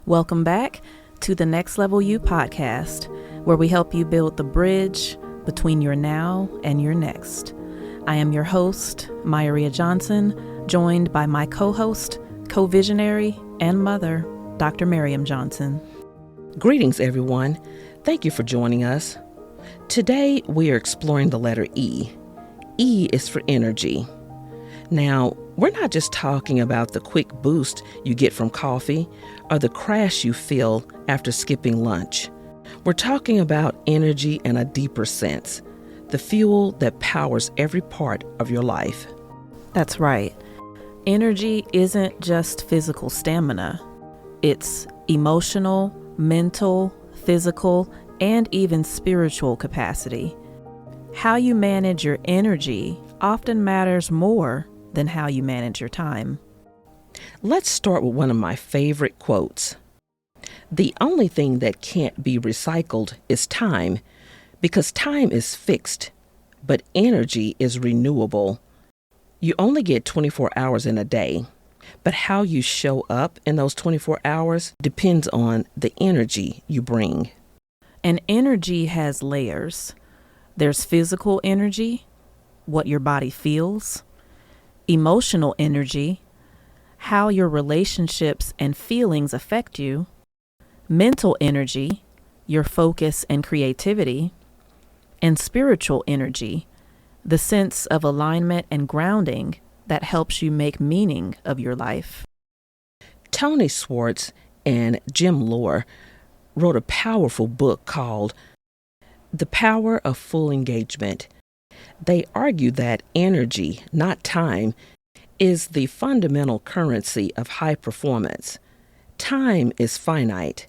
Welcome back to the Next Level You podcast, where we help you build the bridge between your now and your next. I am your host, Mayaria Johnson, joined by my co-host, co-visionary, and mother, Dr. Miriam Johnson. Greetings, everyone. Thank you for joining us. Today, we are exploring the letter E. E is for energy. Now, we're not just talking about the quick boost you get from coffee or the crash you feel after skipping lunch. We're talking about energy in a deeper sense, the fuel that powers every part of your life. That's right. Energy isn't just physical stamina. It's emotional, mental, physical, and even spiritual capacity. How you manage your energy often matters more than how you manage your time. Let's start with one of my favorite quotes. The only thing that can't be recycled is time, because time is fixed, but energy is renewable. You only get 24 hours in a day, but how you show up in those 24 hours depends on the energy you bring. And energy has layers. There's physical energy, what your body feels, emotional energy, how your relationships and feelings affect you, mental energy, your focus and creativity, and spiritual energy, the sense of alignment and grounding that helps you make meaning of your life. Tony Schwartz and Jim Lohr wrote a powerful book called The Power of Full Engagement. They argue that energy, not time, is the fundamental currency of high performance. Time is finite,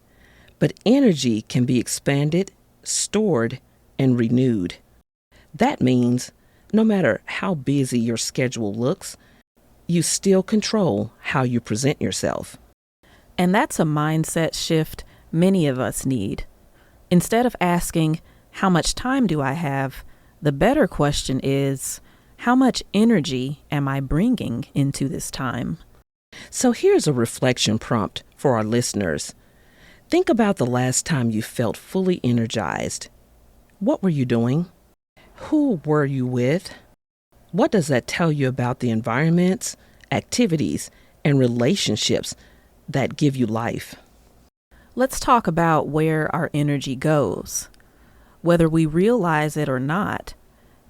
but energy can be expanded, stored, and renewed. That means no matter how busy your schedule looks, you still control how you present yourself. And that's a mindset shift many of us need. Instead of asking, how much time do I have? The better question is, how much energy am I bringing into this time? So here's a reflection prompt for our listeners. Think about the last time you felt fully energized. What were you doing? Who were you with? What does that tell you about the environments, activities, and relationships that give you life? Let's talk about where our energy goes. Whether we realize it or not,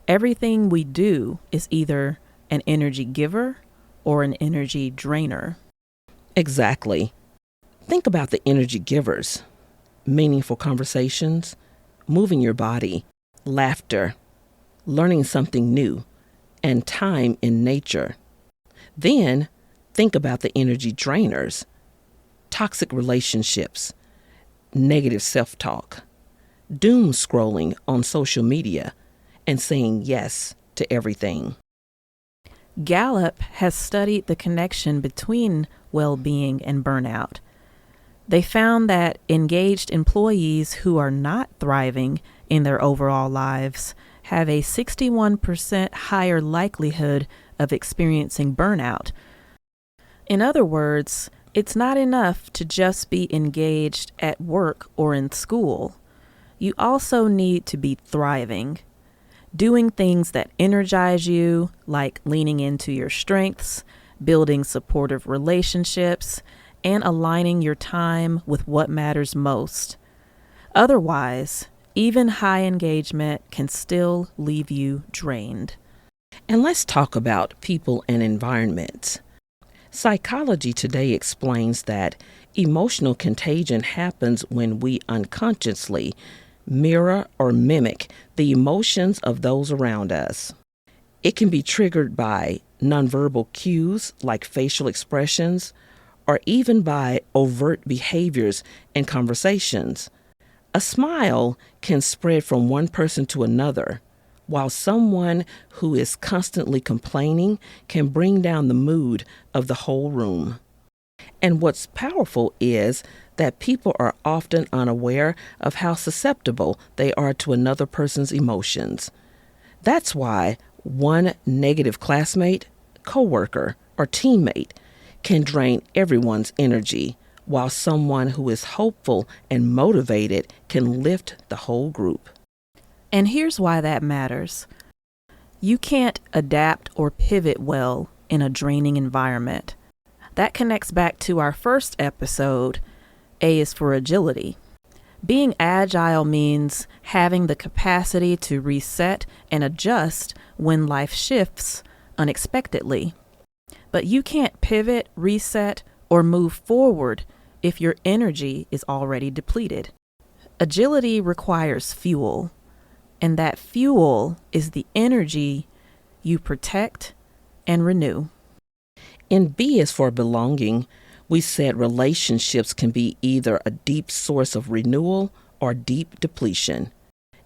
everything we do is either an energy giver or an energy drainer. Exactly. Think about the energy givers: meaningful conversations, moving your body, laughter, learning something new, and time in nature. Then think about the energy drainers: toxic relationships, negative self-talk, doom scrolling on social media, and saying yes to everything. Gallup has studied the connection between well-being and burnout. They found that engaged employees who are not thriving in their overall lives have a 61% higher likelihood of experiencing burnout. In other words, it's not enough to just be engaged at work or in school. You also need to be thriving, doing things that energize you, like leaning into your strengths, building supportive relationships, and aligning your time with what matters most. Otherwise, even high engagement can still leave you drained. And let's talk about people and environments. Psychology today explains that emotional contagion happens when we unconsciously mirror or mimic the emotions of those around us. It can be triggered by nonverbal cues like facial expressions, or even by overt behaviors and conversations. A smile can spread from one person to another, while someone who is constantly complaining can bring down the mood of the whole room. And what's powerful is that people are often unaware of how susceptible they are to another person's emotions. That's why one negative classmate, coworker, or teammate can drain everyone's energy, while someone who is hopeful and motivated can lift the whole group. And here's why that matters. You can't adapt or pivot well in a draining environment. That connects back to our first episode. A is for agility. Being agile means having the capacity to reset and adjust when life shifts unexpectedly. But you can't pivot, reset, or move forward if your energy is already depleted. Agility requires fuel, and that fuel is the energy you protect and renew. In B is for belonging, we said relationships can be either a deep source of renewal or deep depletion.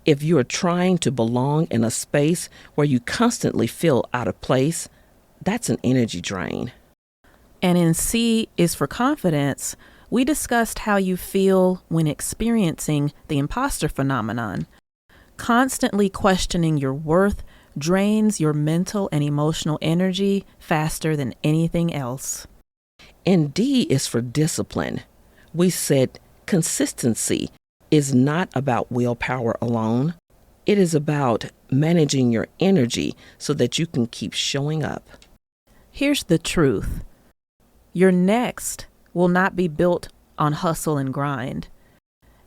If you are trying to belong in a space where you constantly feel out of place, that's an energy drain. And in C is for confidence, we discussed how you feel when experiencing the imposter phenomenon. Constantly questioning your worth drains your mental and emotional energy faster than anything else. And D is for discipline. We said consistency is not about willpower alone. It is about managing your energy so that you can keep showing up. Here's the truth. Your next will not be built on hustle and grind.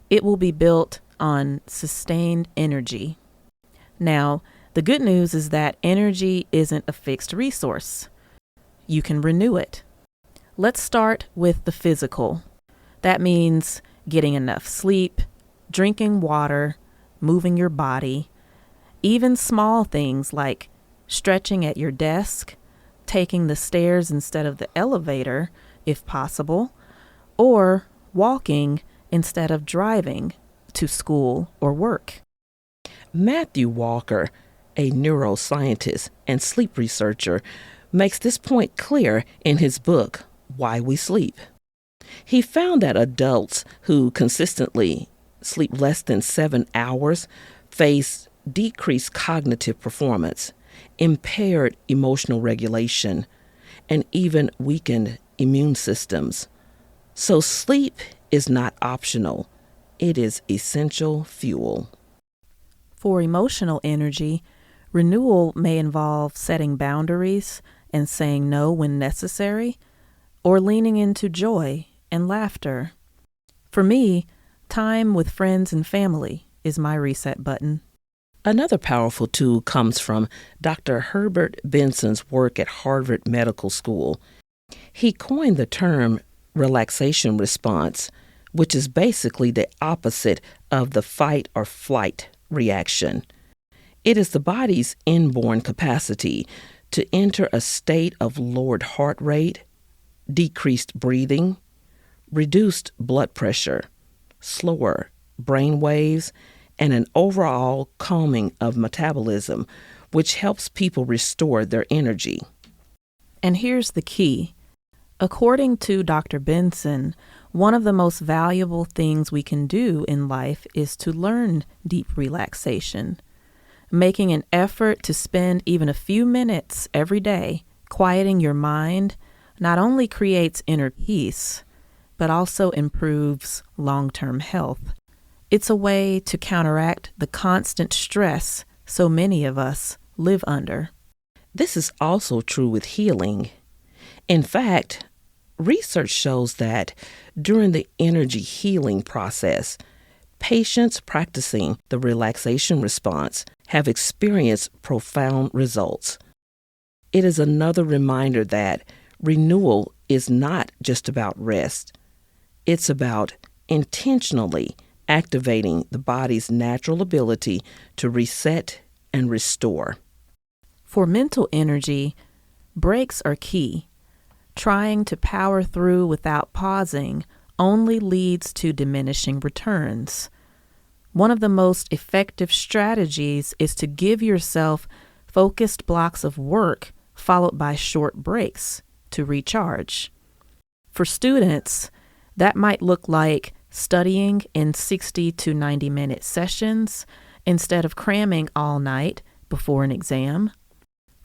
It will be built on sustained energy. Now, the good news is that energy isn't a fixed resource. You can renew it. Let's start with the physical. That means getting enough sleep, drinking water, moving your body, even small things like stretching at your desk, taking the stairs instead of the elevator, if possible, or walking instead of driving to school or work. Matthew Walker, a neuroscientist and sleep researcher, makes this point clear in his book, Why We Sleep. He found that adults who consistently sleep less than 7 hours face decreased cognitive performance, impaired emotional regulation, and even weakened immune systems. So sleep is not optional. It is essential fuel. For emotional energy, renewal may involve setting boundaries and saying no when necessary, or leaning into joy and laughter. For me, time with friends and family is my reset button. Another powerful tool comes from Dr. Herbert Benson's work at Harvard Medical School. He coined the term relaxation response, which is basically the opposite of the fight or flight reaction. It is the body's inborn capacity to enter a state of lowered heart rate, decreased breathing, reduced blood pressure, slower brain waves, and an overall calming of metabolism, which helps people restore their energy. And here's the key. According to Dr. Benson, one of the most valuable things we can do in life is to learn deep relaxation. Making an effort to spend even a few minutes every day quieting your mind not only creates inner peace, but also improves long-term health. It's a way to counteract the constant stress so many of us live under. This is also true with healing. In fact, research shows that during the energy healing process, patients practicing the relaxation response have experienced profound results. It is another reminder that renewal is not just about rest. It's about intentionally activating the body's natural ability to reset and restore. For mental energy, breaks are key. Trying to power through without pausing only leads to diminishing returns. One of the most effective strategies is to give yourself focused blocks of work followed by short breaks to recharge. For students, that might look like studying in 60 to 90-minute sessions instead of cramming all night before an exam.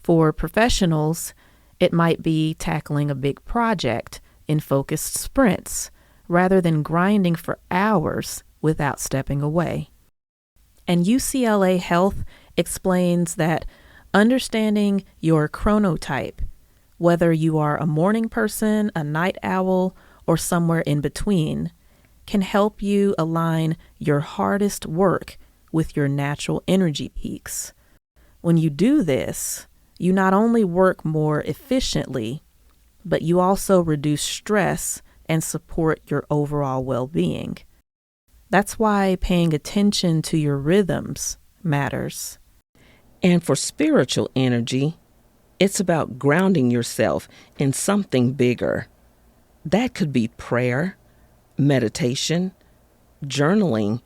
For professionals, it might be tackling a big project in focused sprints rather than grinding for hours without stepping away. And UCLA Health explains that understanding your chronotype, whether you are a morning person, a night owl, or somewhere in between, can help you align your hardest work with your natural energy peaks. When you do this, you not only work more efficiently, but you also reduce stress and support your overall well-being. That's why paying attention to your rhythms matters. And for spiritual energy, it's about grounding yourself in something bigger. That could be prayer, meditation, journaling,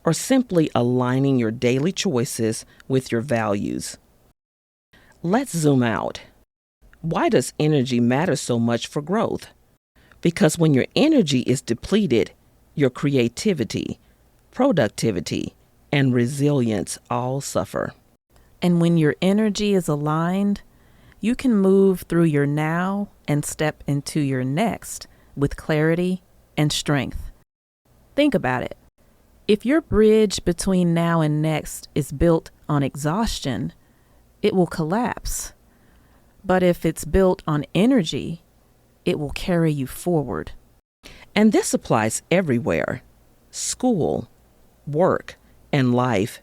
or simply aligning your daily choices with your values. Let's zoom out. Why does energy matter so much for growth? Because when your energy is depleted, your creativity, productivity, and resilience all suffer. And when your energy is aligned, you can move through your now and step into your next with clarity and strength. Think about it. If your bridge between now and next is built on exhaustion, it will collapse. But if it's built on energy, it will carry you forward. And this applies everywhere: school, work, and life.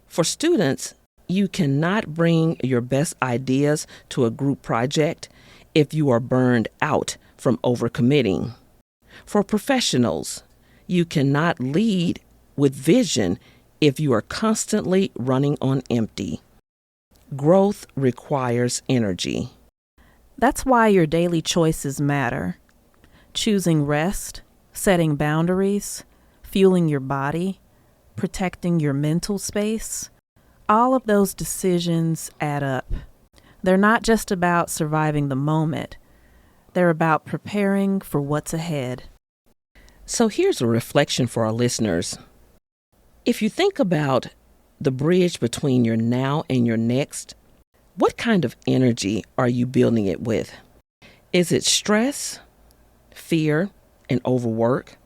For students, you cannot bring your best ideas to a group project if you are burned out from overcommitting. For professionals, you cannot lead with vision if you are constantly running on empty. Growth requires energy. That's why your daily choices matter. Choosing rest, setting boundaries, fueling your body, protecting your mental space, all of those decisions add up. They're not just about surviving the moment. They're about preparing for what's ahead. So here's a reflection for our listeners. If you think about the bridge between your now and your next, what kind of energy are you building it with? Is it stress, fear, and overwork?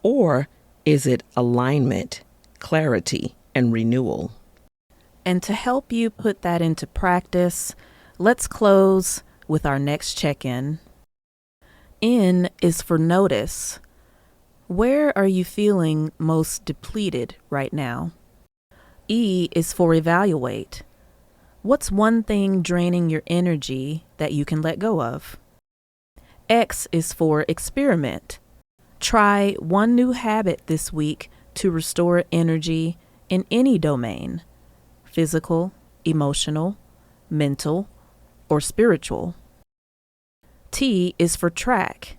Or is it alignment, clarity, and renewal? And to help you put that into practice, let's close with our next check-in. N is for notice. Where are you feeling most depleted right now? E is for evaluate. What's one thing draining your energy that you can let go of? X is for experiment. Try one new habit this week to restore energy in any domain: physical, emotional, mental, or spiritual. T is for track.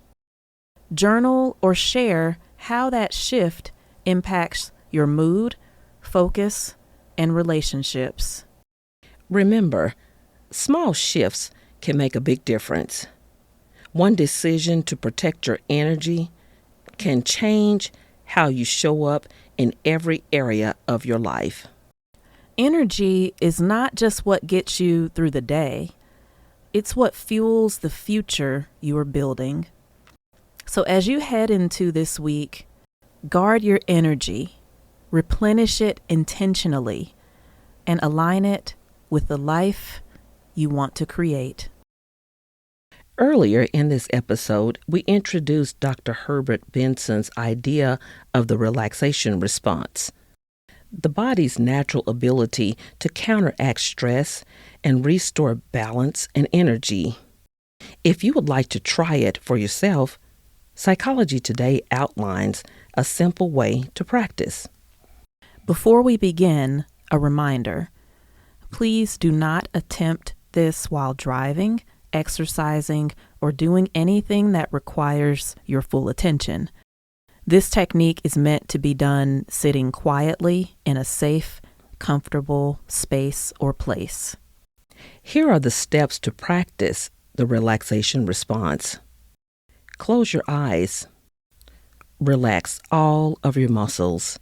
Journal or share how that shift impacts your mood, focus, and relationships. Remember, small shifts can make a big difference. One decision to protect your energy can change how you show up in every area of your life. Energy is not just what gets you through the day. It's what fuels the future you are building. So as you head into this week, guard your energy, replenish it intentionally, and align it with the life you want to create. Earlier in this episode, we introduced Dr. Herbert Benson's idea of the relaxation response, the body's natural ability to counteract stress and restore balance and energy. If you would like to try it for yourself, Psychology Today outlines a simple way to practice. Before we begin, a reminder: please do not attempt this while driving, exercising, or doing anything that requires your full attention. This technique is meant to be done sitting quietly in a safe, comfortable space or place. Here are the steps to practice the relaxation response. Close your eyes. Relax all of your muscles,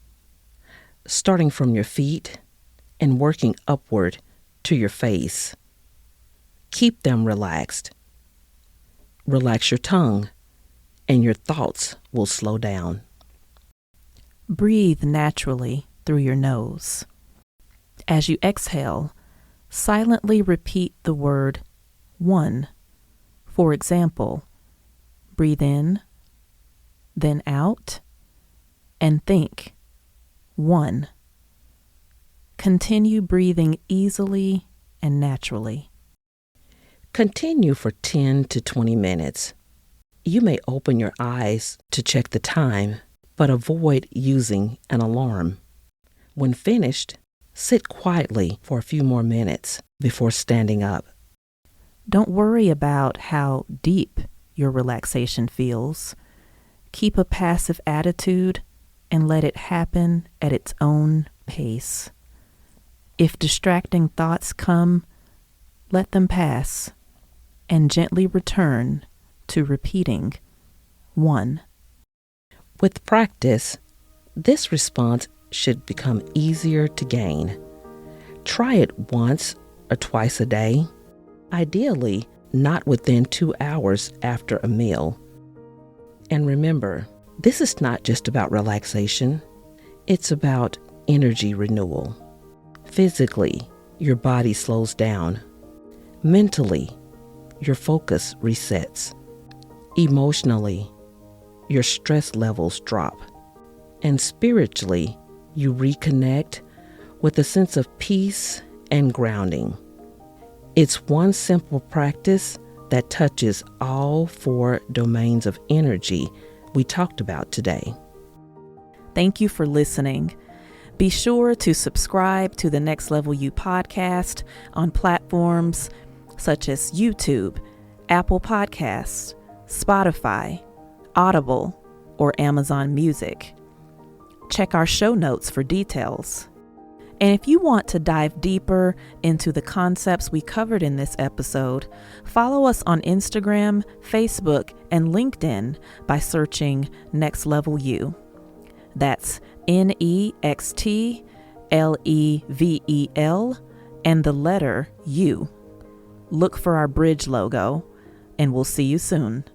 starting from your feet and working upward to your face. Keep them relaxed. Relax your tongue and your thoughts will slow down. Breathe naturally through your nose. As you exhale, silently repeat the word 1. For example, breathe in, then out, and think 1. Continue breathing easily and naturally. Continue for 10 to 20 minutes. You may open your eyes to check the time, but avoid using an alarm. When finished, sit quietly for a few more minutes before standing up. Don't worry about how deep your relaxation feels. Keep a passive attitude and let it happen at its own pace. If distracting thoughts come, let them pass and gently return to repeating 1. With practice, this response should become easier to gain. Try it once or twice a day, ideally not within 2 hours after a meal. And remember, this is not just about relaxation, it's about energy renewal. Physically, your body slows down. Mentally, your focus resets. Emotionally, your stress levels drop. And spiritually, you reconnect with a sense of peace and grounding. It's one simple practice that touches all 4 domains of energy we talked about today. Thank you for listening. Be sure to subscribe to the Next Level You podcast on platforms such as YouTube, Apple Podcasts, Spotify, Audible, or Amazon Music. Check our show notes for details. And if you want to dive deeper into the concepts we covered in this episode, follow us on Instagram, Facebook, and LinkedIn by searching Next Level You. That's NEXTLEVEL and the letter U. Look for our bridge logo, and we'll see you soon.